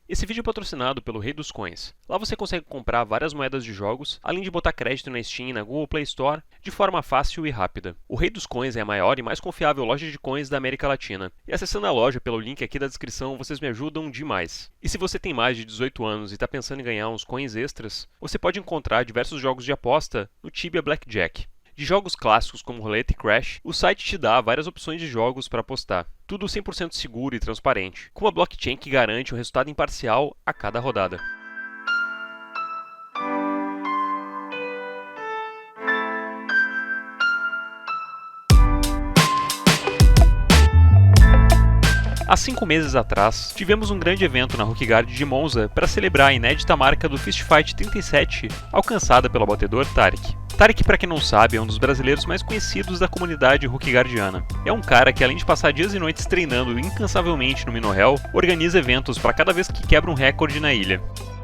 Esse vídeo é patrocinado pelo Rei dos Coins. Lá você consegue comprar várias moedas de jogos, além de botar crédito na Steam e na Google Play Store, de forma fácil e rápida. O Rei dos Coins é a maior e mais confiável loja de coins da América Latina. E acessando a loja pelo link aqui da descrição, vocês me ajudam demais. E se você tem mais de 18 anos e está pensando em ganhar uns coins extras, você pode encontrar diversos jogos de aposta no Tibia Blackjack. De jogos clássicos como Roulette e Crash, o site te dá várias opções de jogos para apostar. Tudo 100% seguro e transparente, com uma blockchain que garante um resultado imparcial a cada rodada. Há 5 meses atrás, tivemos um grande evento na Rookguard de Monza para celebrar a inédita marca do Fist Fight 37, alcançada pelo batedor Tarek. Tarek, para quem não sabe, é um dos brasileiros mais conhecidos da comunidade rookguardiana. É um cara que, além de passar dias e noites treinando incansavelmente no Minohell, organiza eventos para cada vez que quebra um recorde na ilha.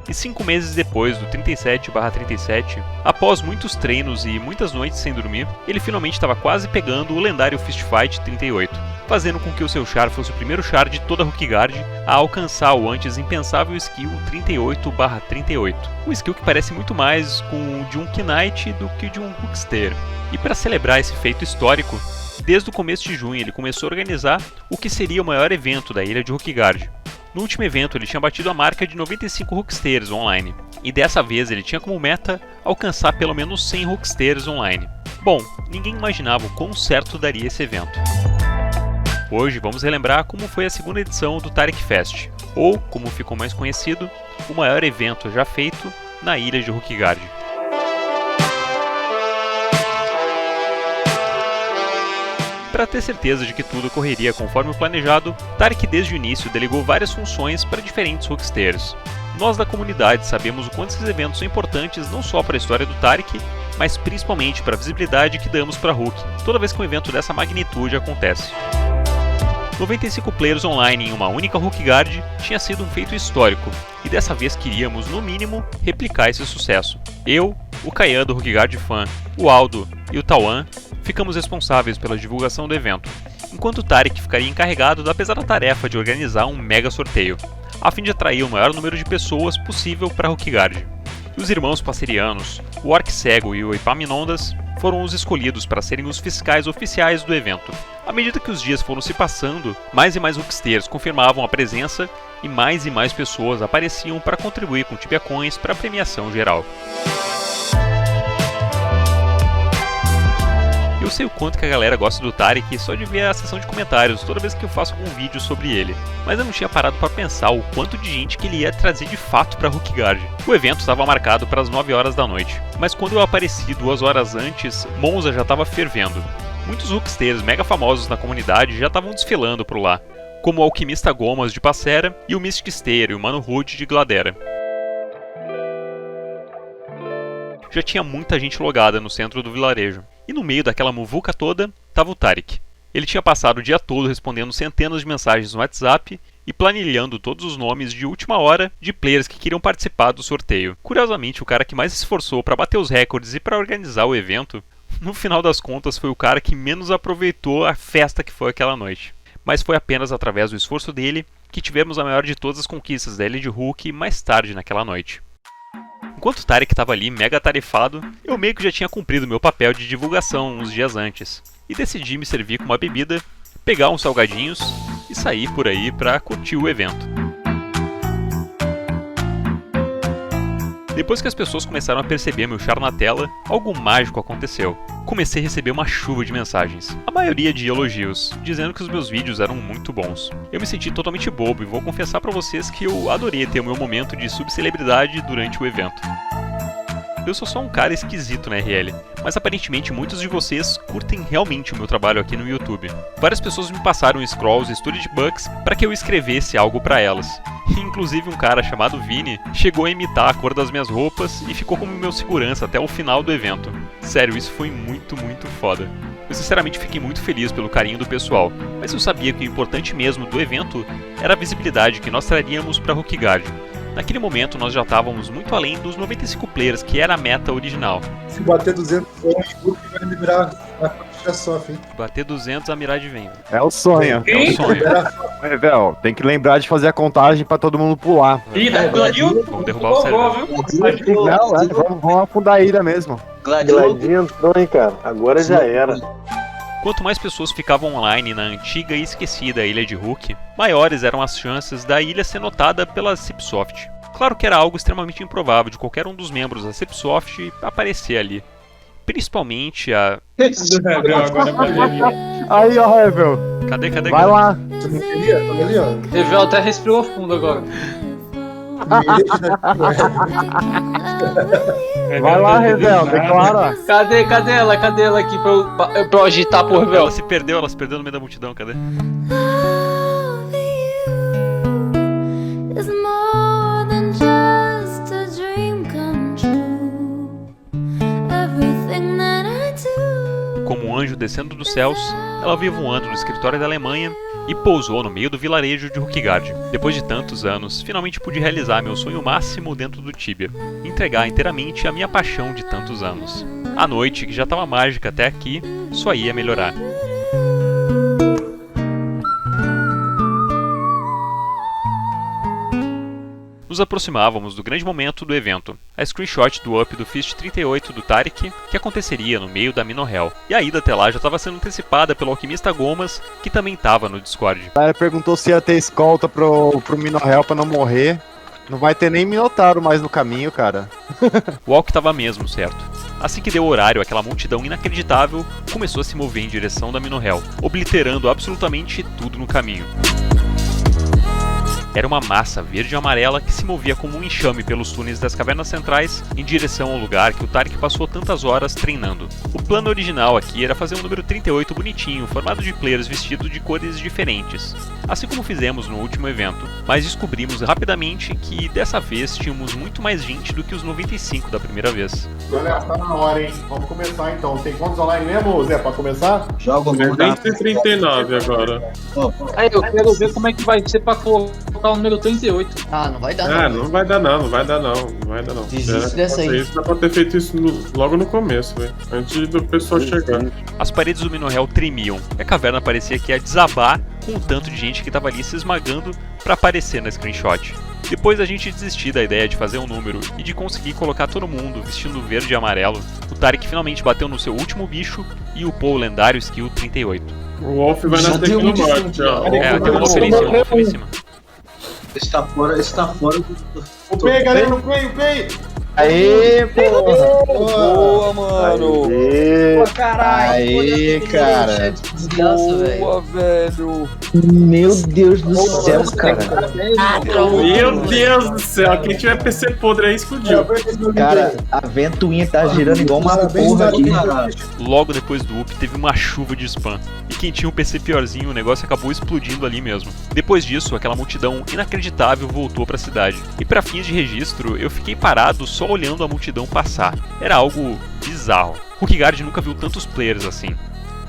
E 5 meses depois do 37/37, após muitos treinos e muitas noites sem dormir, ele finalmente estava quase pegando o lendário Fist Fight 38, fazendo com que o seu char fosse o primeiro char de toda a Rookguard a alcançar o antes impensável skill 38/38. Um skill que parece muito mais com o de um Knight do que de um Rookster. E para celebrar esse feito histórico, desde o começo de junho ele começou a organizar o que seria o maior evento da ilha de Rookguard. No último evento ele tinha batido a marca de 95 Rooksters online, e dessa vez ele tinha como meta alcançar pelo menos 100 Rooksters online. Bom, ninguém imaginava o quão certo daria esse evento. Hoje vamos relembrar como foi a segunda edição do Tarek Fest, ou, como ficou mais conhecido, o maior evento já feito na ilha de Rookguard. Para ter certeza de que tudo correria conforme o planejado, Tarek desde o início delegou várias funções para diferentes Rooksters. Nós da comunidade sabemos o quanto esses eventos são importantes não só para a história do Tarek, mas principalmente para a visibilidade que damos para Rook, toda vez que um evento dessa magnitude acontece. 95 players online em uma única Rookguard tinha sido um feito histórico, e dessa vez queríamos, no mínimo, replicar esse sucesso. Eu, o Kayan do Rookguard Fan, o Aldo e o Tawan ficamos responsáveis pela divulgação do evento, enquanto o Tarek ficaria encarregado da pesada tarefa de organizar um mega sorteio, a fim de atrair o maior número de pessoas possível para a Rookguard. E os irmãos Passerianos, o Orc Cego e o Epaminondas foram os escolhidos para serem os fiscais oficiais do evento. À medida que os dias foram se passando, mais e mais Rooksters confirmavam a presença e mais pessoas apareciam para contribuir com Tibia Coins para a premiação geral. Eu sei o quanto que a galera gosta do Tarek só de ver a seção de comentários toda vez que eu faço algum vídeo sobre ele, mas eu não tinha parado para pensar o quanto de gente que ele ia trazer de fato para Rookguard. O evento estava marcado para as 9 horas da noite, mas quando eu apareci 2 horas antes, Monza já estava fervendo. Muitos Rooksters mega famosos na comunidade já estavam desfilando por lá, como o Alquimista Gomas de Passera e o Mystic Stayer e o Mano Hood de Gladera. Já tinha muita gente logada no centro do vilarejo. E no meio daquela muvuca toda, estava o Tarek. Ele tinha passado o dia todo respondendo centenas de mensagens no WhatsApp e planilhando todos os nomes de última hora de players que queriam participar do sorteio. Curiosamente, o cara que mais se esforçou para bater os recordes e para organizar o evento, no final das contas foi o cara que menos aproveitou a festa que foi aquela noite. Mas foi apenas através do esforço dele que tivemos a maior de todas as conquistas da ilha de Rook mais tarde naquela noite. Enquanto o Tarek estava ali mega atarefado, eu meio que já tinha cumprido meu papel de divulgação uns dias antes, e decidi me servir com uma bebida, pegar uns salgadinhos e sair por aí para curtir o evento. Depois que as pessoas começaram a perceber meu char na tela, algo mágico aconteceu. Comecei a receber uma chuva de mensagens, a maioria de elogios, dizendo que os meus vídeos eram muito bons. Eu me senti totalmente bobo e vou confessar pra vocês que eu adorei ter o meu momento de subcelebridade durante o evento. Eu sou só um cara esquisito na RL, mas aparentemente muitos de vocês curtem realmente o meu trabalho aqui no YouTube. Várias pessoas me passaram scrolls e story bugs para que eu escrevesse algo para elas. E, inclusive um cara chamado Vini chegou a imitar a cor das minhas roupas e ficou como meu segurança até o final do evento. Sério, isso foi muito foda. Eu sinceramente fiquei muito feliz pelo carinho do pessoal, mas eu sabia que o importante mesmo do evento era a visibilidade que nós traríamos para Rookguard. Naquele momento nós já estávamos muito além dos 95 players, que era a meta original. Se bater 200 horas, o Hulk vai liberar a ficha soft, hein? Bater 200 a Mirage vem. É o sonho. É o sonho. Velho, tem que lembrar de fazer a contagem pra todo mundo pular. Ih, tá Gladil? Vamos derrubar o servidor. Não, vamos afundar a ilha mesmo. Gladinho entrou, hein, cara. Agora já era. Quanto mais pessoas ficavam online na antiga e esquecida ilha de Hook, maiores eram as chances da ilha ser notada pela Cipsoft. Claro que era algo extremamente improvável de qualquer um dos membros da Cipsoft aparecer ali. Principalmente a... Aí, ó, Revel. Cadê? Vai lá. Você não queria? Tá ali, ó. Revel até respirou fundo agora. Vai lá, Revel. Declara. Cadê ela? Cadê ela aqui pra eu agitar pro Revel? Ela se perdeu no meio da multidão, cadê? Como um anjo descendo dos céus, ela veio voando no escritório da Alemanha e pousou no meio do vilarejo de Hookgard. Depois de tantos anos, finalmente pude realizar meu sonho máximo dentro do Tibia, entregar inteiramente a minha paixão de tantos anos. A noite, que já estava mágica até aqui, só ia melhorar. Nos aproximávamos do grande momento do evento, a screenshot do up do Fist 38 do Tariq, que aconteceria no meio da Minohel. E a ida até lá já estava sendo antecipada pelo alquimista Gomas, que também estava no Discord. Ela perguntou se ia ter escolta pro Minohel pra não morrer. Não vai ter nem Minotauro mais no caminho, cara. O Alck estava mesmo, certo? Assim que deu horário, aquela multidão inacreditável começou a se mover em direção da Minohel, obliterando absolutamente tudo no caminho. Era uma massa verde e amarela que se movia como um enxame pelos túneis das cavernas centrais em direção ao lugar que o Tariq passou tantas horas treinando. O plano original aqui era fazer um número 38 bonitinho, formado de players vestidos de cores diferentes, assim como fizemos no último evento, mas descobrimos rapidamente que dessa vez tínhamos muito mais gente do que os 95 da primeira vez. Galera, tá na hora, hein? Vamos começar então. Tem quantos online mesmo, Zé, pra começar? Joga o 239 agora. Aí, eu quero ver como é que vai ser pra colocar o número 38. Ah, não vai dar Ah, não. não vai dar não, não vai dar não, não vai dar não. Desiste dessa aí. Isso dá pra ter feito isso logo no começo, velho. Antes do pessoal chegar. As paredes do Minohel tremiam, e a caverna parecia que ia desabar com o tanto de gente que estava ali se esmagando para aparecer na screenshot. Depois da gente desistir da ideia de fazer um número e de conseguir colocar todo mundo vestindo verde e amarelo, o Tariq finalmente bateu no seu último bicho e upou o lendário skill 38. O Wolf vai nascer aqui no norte, ó. Tem um Wolf ali em cima, um Wolf ali em cima. Está fora do... O Pei, galera, o Pei! Aê, porra! Boa, mano! Aê, Caralho! aê, cara! Desgraça, velho. velho! Meu Deus do céu, cara! Meu Deus do céu, quem tiver PC podre aí explodiu. Cara, a ventoinha tá girando igual uma porra aqui. Logo depois do up teve uma chuva de spam, e quem tinha um PC piorzinho o negócio acabou explodindo ali mesmo. Depois disso, aquela multidão inacreditável voltou para a cidade, e para fins de registro eu fiquei parado só olhando a multidão passar. Era algo bizarro. Hookgard nunca viu tantos players assim.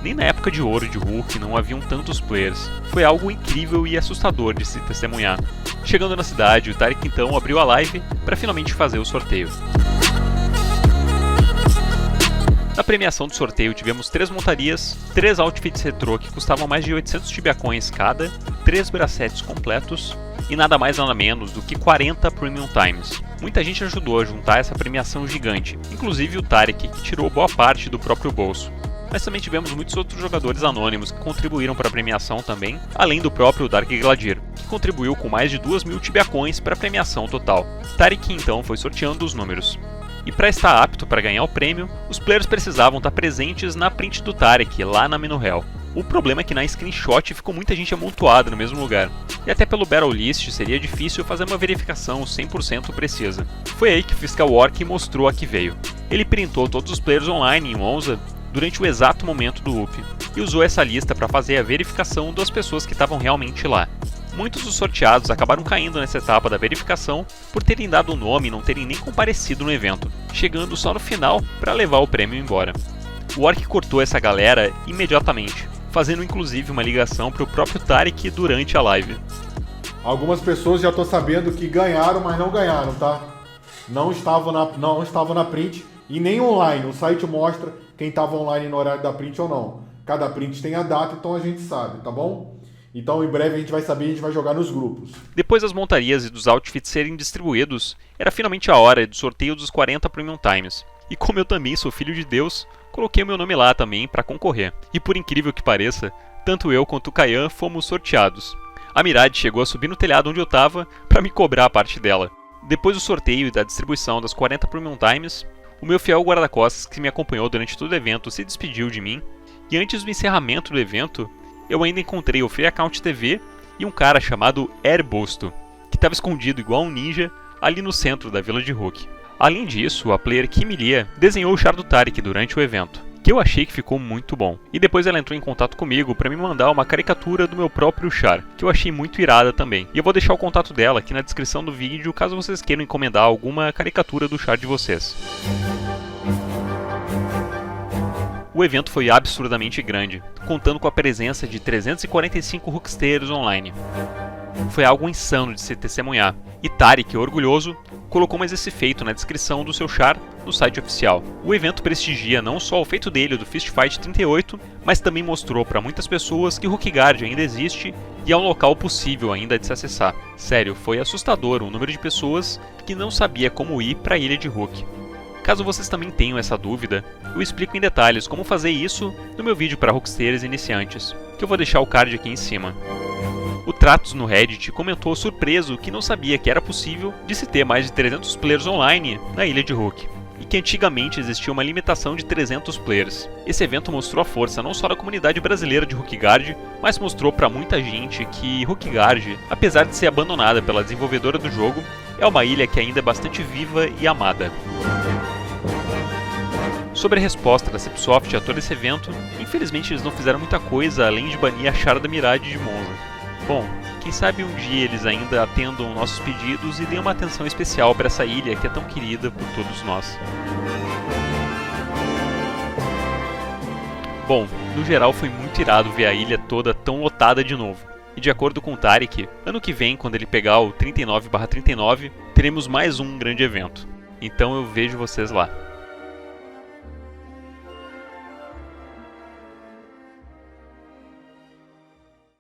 Nem na época de ouro de Hulk não haviam tantos players. Foi algo incrível e assustador de se testemunhar. Chegando na cidade, o Tariq então abriu a live para finalmente fazer o sorteio. Na premiação do sorteio tivemos 3 montarias, 3 outfits retrô que custavam mais de 800 tibiacoins cada, 3 bracetes completos e nada mais nada menos do que 40 Premium Times. Muita gente ajudou a juntar essa premiação gigante, inclusive o Tariq, que tirou boa parte do próprio bolso. Mas também tivemos muitos outros jogadores anônimos que contribuíram para a premiação também, além do próprio Dark Gladier, que contribuiu com mais de 2.000 tibiacoins para a premiação total. Tariq então foi sorteando os números. E para estar apto para ganhar o prêmio, os players precisavam estar presentes na print do Tariq, lá na Minohel. O problema é que na screenshot ficou muita gente amontoada no mesmo lugar, e até pelo Battle List seria difícil fazer uma verificação 100% precisa. Foi aí que o Fiscal Orc mostrou a que veio. Ele printou todos os players online em Monza durante o exato momento do up, e usou essa lista para fazer a verificação das pessoas que estavam realmente lá. Muitos dos sorteados acabaram caindo nessa etapa da verificação por terem dado o nome e não terem nem comparecido no evento, chegando só no final para levar o prêmio embora. O Orc cortou essa galera imediatamente, fazendo inclusive uma ligação para o próprio Tariq durante a live. Algumas pessoas já tô sabendo que ganharam, mas não ganharam, tá? Não estavam na print e nem online. O site mostra quem estava online no horário da print ou não. Cada print tem a data, então a gente sabe, tá bom? Então em breve a gente vai saber e a gente vai jogar nos grupos. Depois das montarias e dos outfits serem distribuídos, era finalmente a hora do sorteio dos 40 Premium Times. E como eu também sou filho de Deus, coloquei meu nome lá também para concorrer. E por incrível que pareça, tanto eu quanto o Caian fomos sorteados. A Mirade chegou a subir no telhado onde eu estava para me cobrar a parte dela. Depois do sorteio e da distribuição das 40 Premium Times, o meu fiel guarda-costas que me acompanhou durante todo o evento se despediu de mim. E antes do encerramento do evento, eu ainda encontrei o Free Account TV e um cara chamado Airbusto, que estava escondido igual um ninja ali no centro da Vila de Hook. Além disso, a player Kimi Lia desenhou o char do Taric durante o evento, que eu achei que ficou muito bom. E depois ela entrou em contato comigo para me mandar uma caricatura do meu próprio char, que eu achei muito irada também. E eu vou deixar o contato dela aqui na descrição do vídeo, caso vocês queiram encomendar alguma caricatura do char de vocês. O evento foi absurdamente grande, contando com a presença de 345 Hooksters online. Foi algo insano de se testemunhar, e Taric, orgulhoso, colocou mais esse feito na descrição do seu char no site oficial. O evento prestigia não só o feito dele do Fist Fight 38, mas também mostrou para muitas pessoas que Hookguard ainda existe e é um local possível ainda de se acessar. Sério, foi assustador o número de pessoas que não sabia como ir para a ilha de Hook. Caso vocês também tenham essa dúvida, eu explico em detalhes como fazer isso no meu vídeo para Hooksters iniciantes, que eu vou deixar o card aqui em cima. O Tratos no Reddit comentou surpreso que não sabia que era possível de se ter mais de 300 players online na ilha de Hook, e que antigamente existia uma limitação de 300 players. Esse evento mostrou a força não só da comunidade brasileira de Hookguard, mas mostrou para muita gente que Hookguard, apesar de ser abandonada pela desenvolvedora do jogo, é uma ilha que ainda é bastante viva e amada. Sobre a resposta da Cipsoft a todo esse evento, infelizmente eles não fizeram muita coisa além de banir a char da Mirade de Monza. Bom, quem sabe um dia eles ainda atendam nossos pedidos e deem uma atenção especial para essa ilha que é tão querida por todos nós. Bom, no geral foi muito irado ver a ilha toda tão lotada de novo. E de acordo com o Taric, ano que vem, quando ele pegar o 39/39, teremos mais um grande evento. Então eu vejo vocês lá.